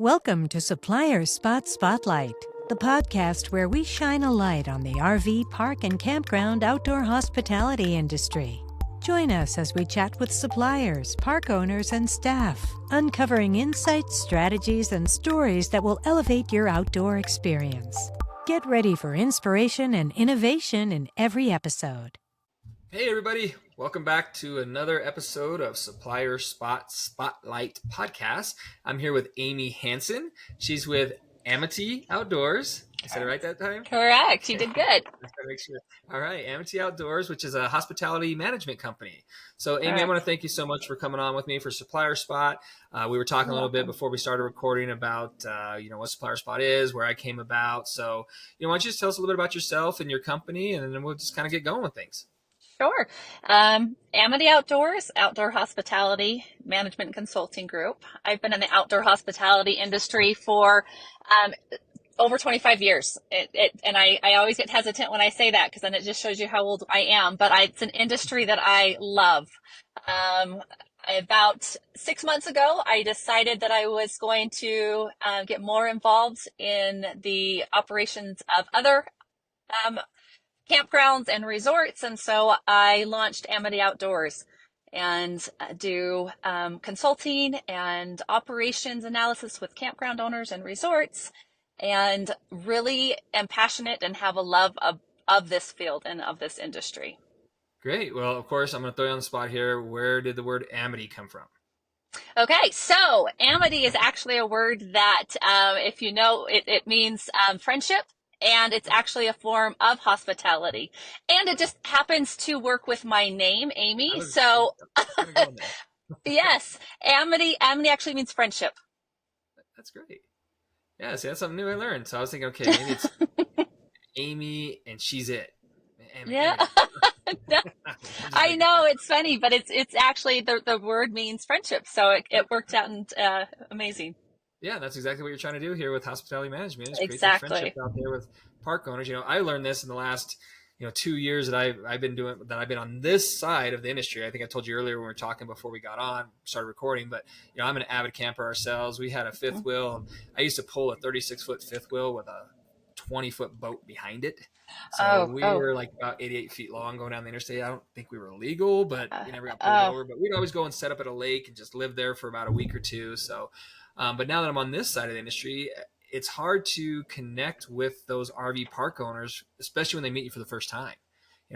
Welcome to Supplier Spot Spotlight, the podcast where we shine a light on the RV, park, and campground outdoor hospitality industry. Join us as we chat with suppliers, park owners, and staff, uncovering insights, strategies, and stories that will elevate your outdoor experience. Get ready for inspiration and innovation in every episode. Hey everybody, welcome back to another episode of Supplier Spot Spotlight Podcast. I'm here with Amy Hansen. She's with Amity Outdoors. I said it right that time? Correct. You did good. Make sure. All right, Amity Outdoors, which is a hospitality management company. So Amy, I want to thank you so much for coming on with me for Supplier Spot. We were talking a little bit before we started recording about, what Supplier Spot is, where I came about. So, why don't you just tell us a little bit about yourself and your company, and then we'll just kind of get going with things. Sure. Amity Outdoors, Outdoor Hospitality Management and Consulting Group. I've been in the outdoor hospitality industry for over 25 years. And I always get hesitant when I say that because then it just shows you how old I am. But it's an industry that I love. About 6 months ago, I decided that I was going to get more involved in the operations of other campgrounds and resorts, and so I launched Amity Outdoors and do consulting and operations analysis with campground owners and resorts, and really am passionate and have a love of this field and of this industry. Great. Well, of course, I'm going to throw you on the spot here. Where did the word Amity come from? Okay, so Amity is actually a word that, if you know, it means friendship. And it's actually a form of hospitality. And it just happens to work with my name, Amy. So, yes, Amity actually means friendship. That's great. Yeah, see, that's something new I learned. So I was thinking, okay, maybe it's Amy and she's it. Amy, yeah. I know, it's funny, but it's actually, the word means friendship. So it worked out and amazing. Yeah, that's exactly what you're trying to do here with hospitality management. Is create exactly. that friendship out there with park owners. I learned this in the last 2 years that I've been on this side of the industry. I think I told you earlier when we were talking before we got on, started recording. But I'm an avid camper ourselves. We had a fifth wheel. I used to pull a 36-foot fifth wheel with a 20-foot boat behind it. So we were like about 88 feet long going down the interstate. I don't think we were illegal, but we never got pulled over. But we'd always go and set up at a lake and just live there for about a week or two. So. But now that I'm on this side of the industry, it's hard to connect with those RV park owners, especially when they meet you for the first time.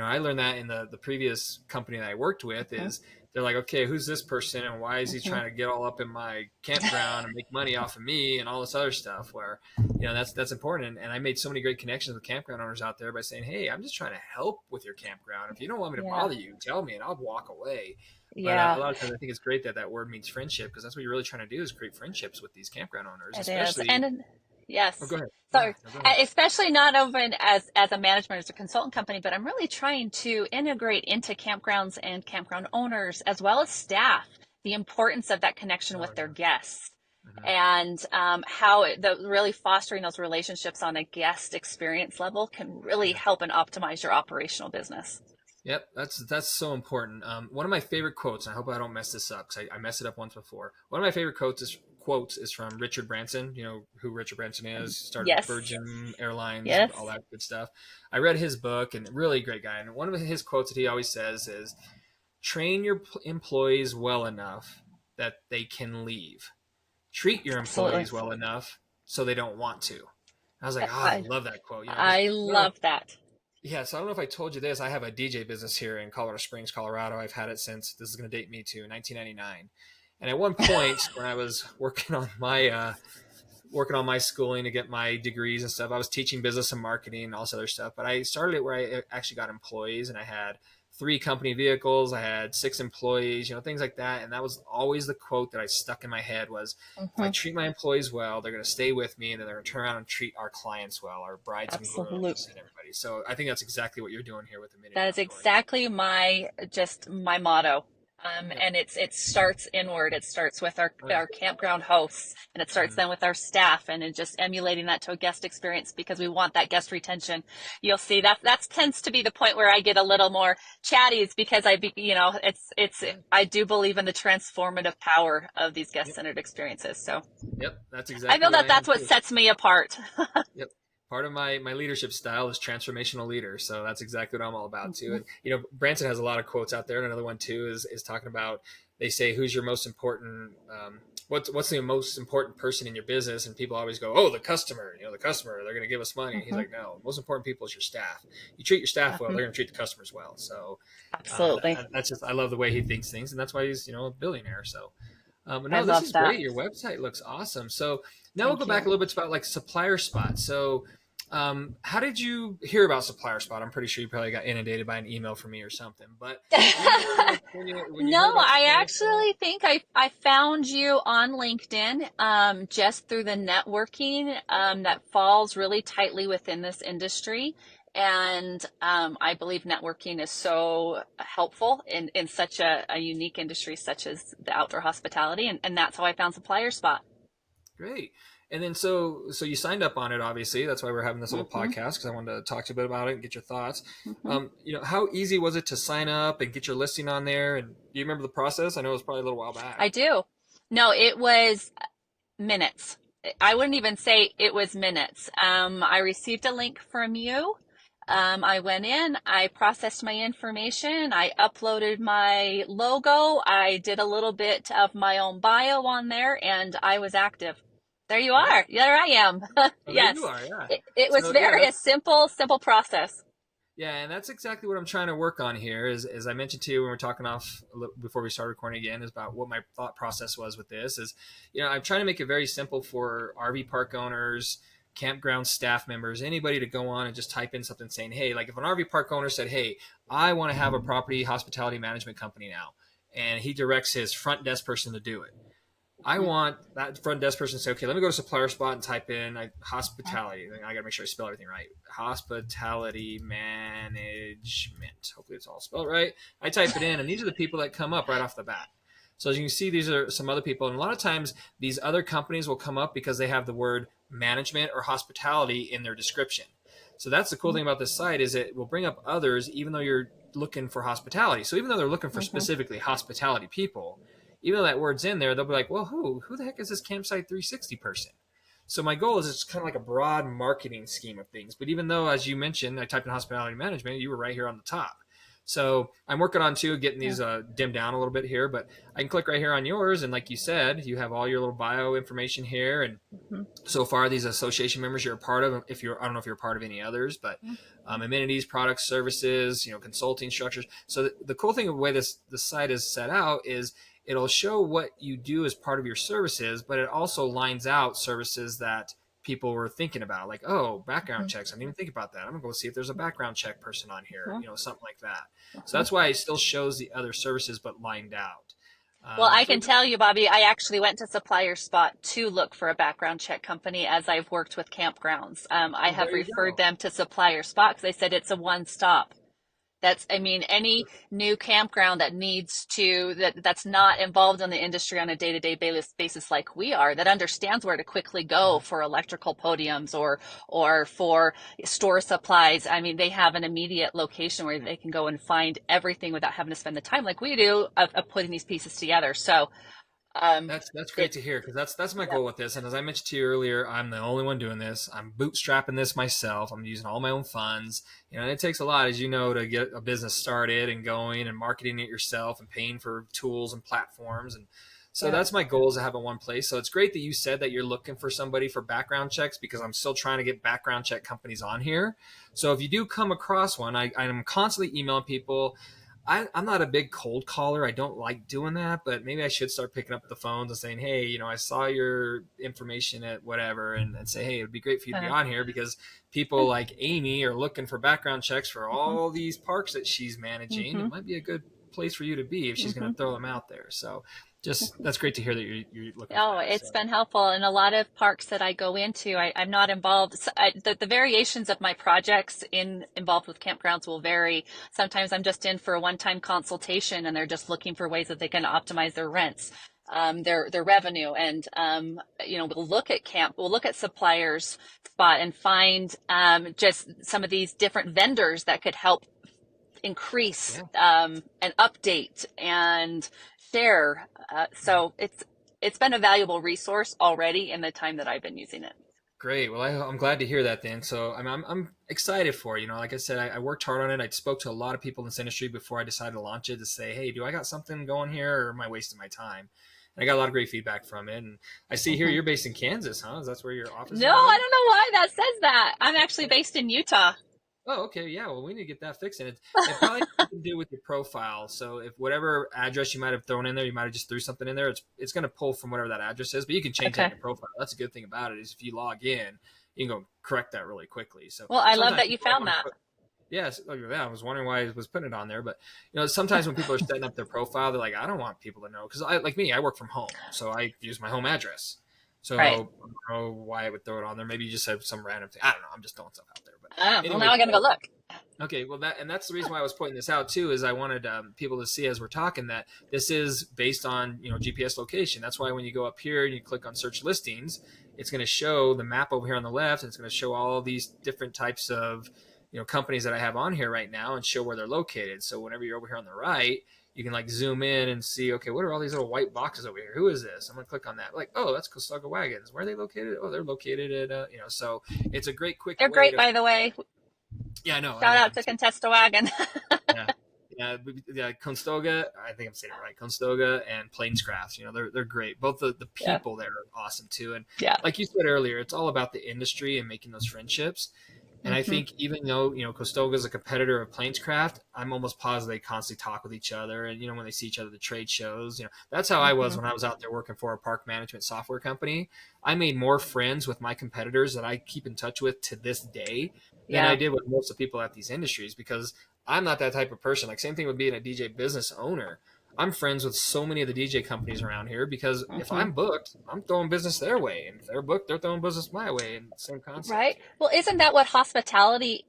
I learned that in the previous company that I worked with is they're like, okay, who's this person and why is he trying to get all up in my campground and make money off of me and all this other stuff where, that's important. And I made so many great connections with campground owners out there by saying, hey, I'm just trying to help with your campground. If you don't want me to bother you, tell me and I'll walk away. Yeah. But a lot of times I think it's great that word means friendship because that's what you're really trying to do is create friendships with these campground owners. It especially. Is. And yes. Oh, go ahead. Sorry. Go ahead. Especially not even as a management, as a consultant company, but I'm really trying to integrate into campgrounds and campground owners as well as staff, the importance of that connection with their guests. And how really fostering those relationships on a guest experience level can really help and optimize your operational business. Yep, that's so important. One of my favorite quotes, and I hope I don't mess this up because I messed it up once before. One of my favorite quotes is from Richard Branson. You know who Richard Branson is? Started Virgin Airlines, all that good stuff. I read his book, and really great guy. And one of his quotes that he always says is, train your employees well enough that they can leave. Treat your employees well enough so they don't want to. I was like, I love that quote. I love that. Yeah, so I don't know if I told you this. I have a DJ business here in Colorado Springs, Colorado. I've had it since, this is going to date me to 1999. And at one point when I was working on my schooling to get my degrees and stuff, I was teaching business and marketing and all this other stuff. But I started it where I actually got employees and I had 3 company vehicles. I had 6 employees, things like that. And that was always the quote that I stuck in my head was, if I treat my employees well, they're going to stay with me and then they're going to turn around and treat our clients well, our brides and grooms and everybody. So I think that's exactly what you're doing here with Amity. That is exactly my motto. Yep. And it starts inward. It starts with Right. our campground hosts, and it starts Mhm. then with our staff, and just emulating that to a guest experience because we want that guest retention. You'll see that tends to be the point where I get a little more chatty, is because it's Yeah. I do believe in the transformative power of these guest Yep. centered experiences. So Yep. That's I exactly feel what that I am that's what too. sets me apart. Yep. Part of my leadership style is transformational leader. So that's exactly what I'm all about too. And Branson has a lot of quotes out there. And another one too is talking about, they say, who's your most important, what's the most important person in your business? And people always go, oh, the customer, the customer, they're going to give us money. And he's Mhm. like, no, the most important people is your staff. You treat your staff well, Mhm. they're going to treat the customers well. So Absolutely. that's just, I love the way he thinks things. And that's why he's, a billionaire. So I no, this love is that. great. Your website looks awesome. So now we'll go Thank back you. a little bit about like Supplier Spot. So how did you hear about Supplier Spot? I'm pretty sure you probably got inundated by an email from me or something. But do you remember like when you No, heard about I Supplier Spot? actually think I found you on LinkedIn, just through the networking, that falls really tightly within this industry. And I believe networking is so helpful in such a unique industry such as the outdoor hospitality. And that's how I found Supplier Spot. Great. And then so you signed up on it, obviously. That's why we're having this little Hmm. podcast, because I wanted to talk to you a bit about it and get your thoughts. Hmm. How easy was it to sign up and get your listing on there? And do you remember the process? I know it was probably a little while back. I do. No, it was minutes. I wouldn't even say it was minutes. I received a link from you. I went in, I processed my information, I uploaded my logo, I did a little bit of my own bio on there, and I was active. There you Yeah. are. There I am. Oh, there you Yes. are. Yeah. It was So yeah, very a that's simple process. Yeah, and that's exactly what I'm trying to work on here. Is as I mentioned to you when we are talking off before we start recording again, is about what my thought process was with this. Is I'm trying to make it very simple for RV park owners, campground staff members, anybody to go on and just type in something saying, hey, like if an RV park owner said, hey, I want to have a property hospitality management company now, and he directs his front desk person to do it. I want that front desk person to say, okay, let me go to Supplier Spot and type in hospitality. I got to make sure I spell everything right. Hospitality management. Hopefully it's all spelled right. I type it in, and these are the people that come up right off the bat. So as you can see, these are some other people. And a lot of times these other companies will come up because they have the word management or hospitality in their description. So that's the cool thing about this site, is it will bring up others even though you're looking for hospitality. So even though they're looking for Mm-hmm. specifically hospitality people, even though that word's in there, they'll be like, well, who the heck is this Campsite 360 person? So my goal is it's kind of like a broad marketing scheme of things. But even though, as you mentioned, I typed in hospitality management, you were right here on the top. So I'm working on too, getting these dimmed down a little bit here, but I can click right here on yours. And like you said, you have all your little bio information here. And Mm-hmm. so far, these association members you're a part of, I don't know if you're a part of any others, but amenities, products, services, consulting structures. So the cool thing of the way the site is set out is it'll show what you do as part of your services, but it also lines out services that people were thinking about, like, oh, background checks. I didn't even think about that. I'm gonna go see if there's a background check person on here, something like that. So Mm-hmm. that's why it still shows the other services, but lined out. Well, I So can tell you, Bobby, I actually went to Supplier Spot to look for a background check company as I've worked with campgrounds. I have there you referred go. them to Supplier Spot because they said it's a one stop. I mean, any new campground that's not involved in the industry on a day-to-day basis like we are, that understands where to quickly go for electrical podiums or for store supplies. I mean, they have an immediate location where they can go and find everything without having to spend the time like we do of putting these pieces together. So, That's great it, to hear, because that's my yep. goal with this. And as I mentioned to you earlier, I'm the only one doing this. I'm bootstrapping this myself. I'm using all my own funds. And it takes a lot, as you know, to get a business started and going and marketing it yourself and paying for tools and platforms. And so Yeah. that's my goal, is to have it in one place. So it's great that you said that you're looking for somebody for background checks, because I'm still trying to get background check companies on here. So if you do come across one, I'm constantly emailing people. I'm not a big cold caller. I don't like doing that, but maybe I should start picking up the phones and saying, hey, I saw your information at whatever, and say, hey, it'd be great for you to be Uh, on here, because people like Amy are looking for background checks for mhm, all these parks that she's managing. It mhm, might be a good place for you to be if she's going mhm. to throw them out there. So Just that's great to hear that you're looking for Oh, that. it's So been helpful. In a lot of parks that I go into, I'm not involved. The variations of my projects involved with campgrounds will vary. Sometimes I'm just in for a one-time consultation, and they're just looking for ways that they can optimize their rents, their revenue, and we'll look at suppliers spot and find just some of these different vendors that could help increase yeah, and update and share. So it's been a valuable resource already in the time that I've been using it. great. Well, I'm glad to hear that then. So I'm excited for it. You know, like I said, I worked hard on it. I spoke to a lot of people in this industry before I decided to launch it to say, hey, do I got something going here, or am I wasting my time? And I got a lot of great feedback from it. And I see here Mhm. you're based in Kansas, huh? Is that where your office No, is I at? don't know why that says that. I'm actually based in Utah. Oh, okay. Yeah. Well, we need to get that fixed. And it probably has something to do with your profile. So if whatever address you might have thrown in there, you might have just threw something in there. It's going to pull from whatever that address is, but you can change that in Okay. your profile. That's a good thing about it is if you log in, you can go correct that really quickly. So Well, I love sometimes that you people might found want to that. put, yes, look at that. I was wondering why I was putting it on there, but sometimes when people are setting up their profile, they're like, I don't want people to know. Cause like me, I work from home. So I use my home address. So Right. I don't know why I would throw it on there. Maybe you just have some random thing. I don't know. I'm just throwing stuff out there, but Oh, well, anyway, now I gotta go look. okay, well that's the reason why I was pointing this out too. Is I wanted people to see as we're talking that this is based on GPS location. That's why when you go up here and you click on search listings, it's going to show the map over here on the left, and it's going to show all these different types of companies that I have on here right now and show where they're located. So whenever you're over here on the right, you can like zoom in and see, okay, what are all these little white boxes over here? Who is this? I'm gonna click on that. Like, oh, that's Costaga Wagons. Where are they located? Oh, they're located at So it's a great quick They're way great, to. by the way. Yeah, I Shout love out them to too. Contesta-Wagon. Yeah. Yeah, Constoga. I think I'm saying it right. Constoga and Plainscraft. They're great. Both the Yeah. people there are awesome too. And Yeah. like you said earlier, it's all about the industry and making those friendships. And I Hmm. think even though Costoga is a competitor of Plainscraft, I'm almost positive they constantly talk with each other. And when they see each other at the trade shows, that's how I was Hmm. when I was out there working for a park management software company. I made more friends with my competitors that I keep in touch with to this day than I Yeah. did with most of the people at these industries because I'm not that type of person. Like same thing with being a DJ business owner. I'm friends with so many of the DJ companies around here because if Hmm. I'm booked, I'm throwing business their way, and if they're booked, they're throwing business my way, and same concept. Right. Well, isn't that what hospitality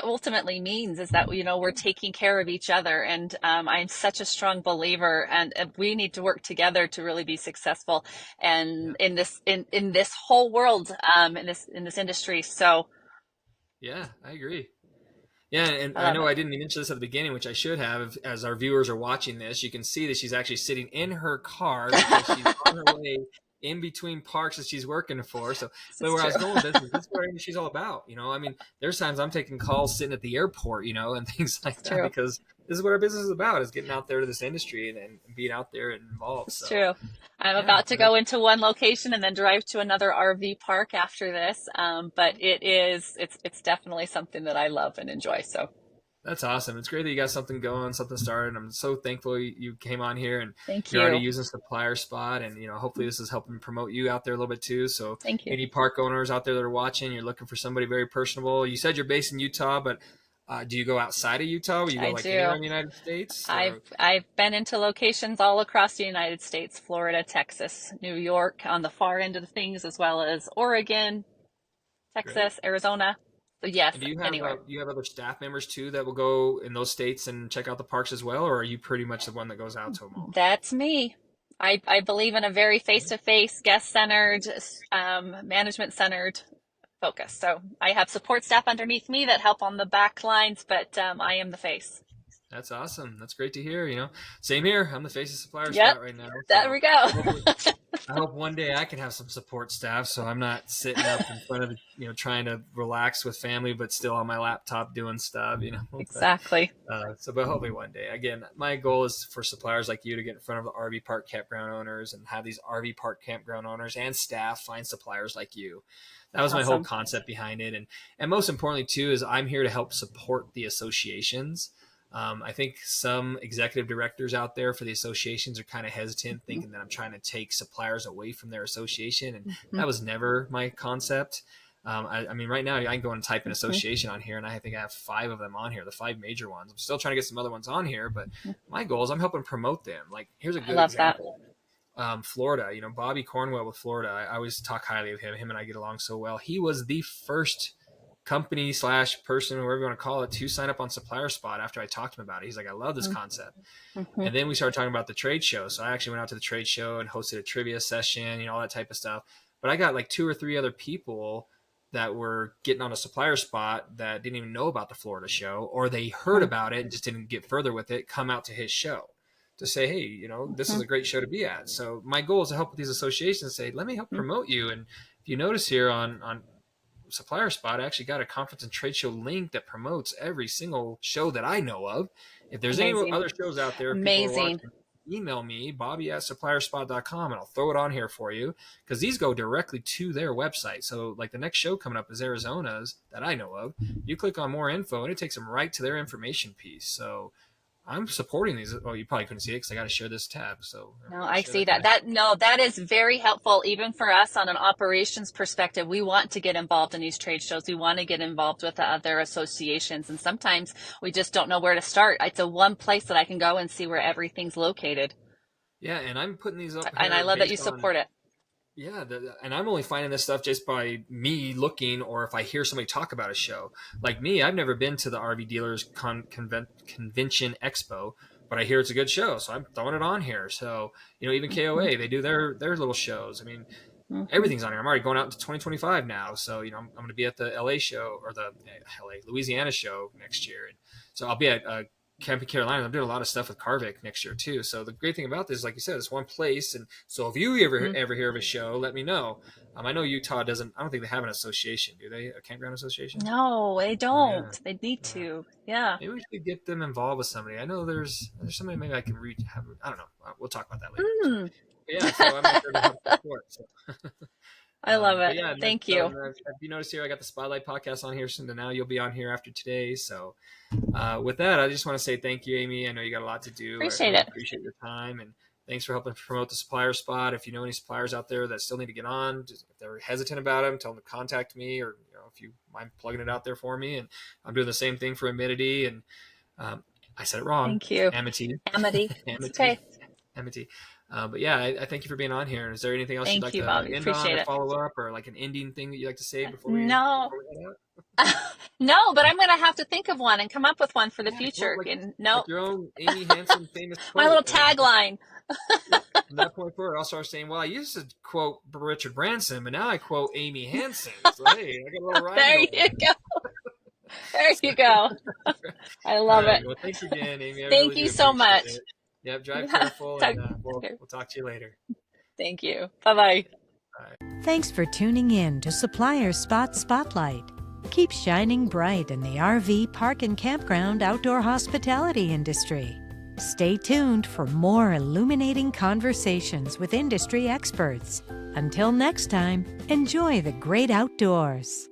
ultimately means is that we're taking care of each other, and I'm such a strong believer, and we need to work together to really be successful Yeah, and in this whole world, in this industry. So yeah, I agree. Yeah, and I I love know it. I didn't mention this at the beginning, which I should have. As our viewers are watching this, you can see that she's actually sitting in her car because she's on her way in between parks that she's working for. So, This but is where I true. was going with this is what she's all about. I mean, there's times I'm taking calls sitting at the airport, and things like It's that true. because this is what our business is about: is getting out there to this industry and being out there and involved. It's So, true. I'm yeah, about to go into one location and then drive to another RV park after this. But it's definitely something that I love and enjoy. So that's awesome. It's great that you got something going, something started. I'm so thankful you came on here and thank you're already you. using Supplier Spot. And, hopefully this is helping promote you out there a little bit too. So Thank you. any park owners out there that are watching, you're looking for somebody very personable. You said you're based in Utah, but do you go outside of Utah? Will you go I like anywhere do. in the United States I've or I've been into locations all across the United States, Florida, Texas, New York on the far end of things, as well as Oregon, great? Texas, Arizona. So yes, And anywhere. do you have other staff members too that will go in those states and check out the parks as well? Or are you pretty much the one that goes out to them all? That's me. I believe in a very face-to-face, guest-centered, management-centered focus. So I have support staff underneath me that help on the back lines, but I am the face. That's awesome. That's great to hear. Same here. I'm the face of Supplier Yep, Spot right now. there So we go. hopefully, I hope one day I can have some support staff, so I'm not sitting up in front of trying to relax with family, but still on my laptop doing stuff. Exactly. But hopefully one day. Again, my goal is for suppliers like you to get in front of the RV park campground owners and have these RV park campground owners and staff find suppliers like you. That was my whole Awesome. concept behind it, and most importantly too is I'm here to help support the associations. I think some executive directors out there for the associations are kind of hesitant, thinking that I'm trying to take suppliers away from their association, and Mhm. that was never my concept. I mean, right now I can go and type an Mhm. association on here, and I think I have 5 of them on here, the 5 major ones. I'm still trying to get some other ones on here, but Mhm. my goal is I'm helping promote them. Like, here's a I good love that. example. Florida. Bobby Cornwell with Florida. I always talk highly of him. Him and I get along so well. He was the first company / person, whatever you want to call it, to sign up on Supplier Spot after I talked to him about it. He's like, I love this concept. Mm-hmm. And then we started talking about the trade show. So I actually went out to the trade show and hosted a trivia session, all that type of stuff. But I got like 2 or 3 other people that were getting on a Supplier Spot that didn't even know about the Florida show, or they heard about it and just didn't get further with it, come out to his show to say, hey, this is a great show to be at. So my goal is to help with these associations, say, let me help promote you. And if you notice here on Supplier Spot, I actually got a conference and trade show link that promotes every single show that I know of. If there's any other shows out there, people are watching, email me, bobby@supplierspot.com, and I'll throw it on here for you, because these go directly to their website. So like the next show coming up is Arizona's that I know of. You click on more info and it takes them right to their information piece. So I'm supporting these. Well, you probably couldn't see it because I got to share this tab. So no, I see that. That is very helpful, even for us on an operations perspective. We want to get involved in these trade shows. We want to get involved with the other associations, and sometimes we just don't know where to start. It's a one place that I can go and see where everything's located. Yeah, and I'm putting these up, and I love that you support it. Yeah, and I'm only finding this stuff just by me looking, or if I hear somebody talk about a show. Like me, I've never been to the RV Dealers Convention Expo, but I hear it's a good show, so I'm throwing it on here. So, even KOA, they do their little shows. I mean, everything's on here. I'm already going out into 2025 now, so I'm going to be at the LA show, or the Louisiana show next year, and so I'll be at Camping Carolina. I'm doing a lot of stuff with Carvik next year too. So the great thing about this, like you said, it's one place. And so if you ever hear of a show, let me know. I know Utah doesn't. I don't think they have an association, do they? A campground association? No, they don't. Yeah. They need to. Yeah. Maybe we should get them involved with somebody. I know there's somebody maybe I can reach. I don't know. We'll talk about that later. Yeah. So I'm out there to help support. So. I love it. Yeah, thank you. If you notice here, I got the Spotlight podcast on here soon. And now you'll be on here after today. So with that, I just want to say thank you, Amy. I know you got a lot to do. Appreciate it. Appreciate your time. And thanks for helping promote the Supplier Spot. If you know any suppliers out there that still need to get on, if they're hesitant about them, tell them to contact me, or if you mind plugging it out there for me. And I'm doing the same thing for Amity. And I said it wrong. Thank you. Amity. Amity. Okay. Amity. But yeah, I thank you for being on here. Is there anything else you'd like to end on, or follow up, or like an ending thing that you'd like to say before we? No, but I'm going to have to think of one and come up with one for the future. Like your own Amy Hansen famous quote. My little tagline. From that point forward, I'll start saying, well, I used to quote Richard Branson, but now I quote Amy Hansen. So hey, I got a little rhyme. There you go. There you go. I love it. Well, thanks again, Amy. Thank you so much. Yep, drive careful, and we'll talk to you later. Thank you. Bye-bye. Bye. Thanks for tuning in to Supplier Spot Spotlight. Keep shining bright in the RV, park, and campground outdoor hospitality industry. Stay tuned for more illuminating conversations with industry experts. Until next time, enjoy the great outdoors.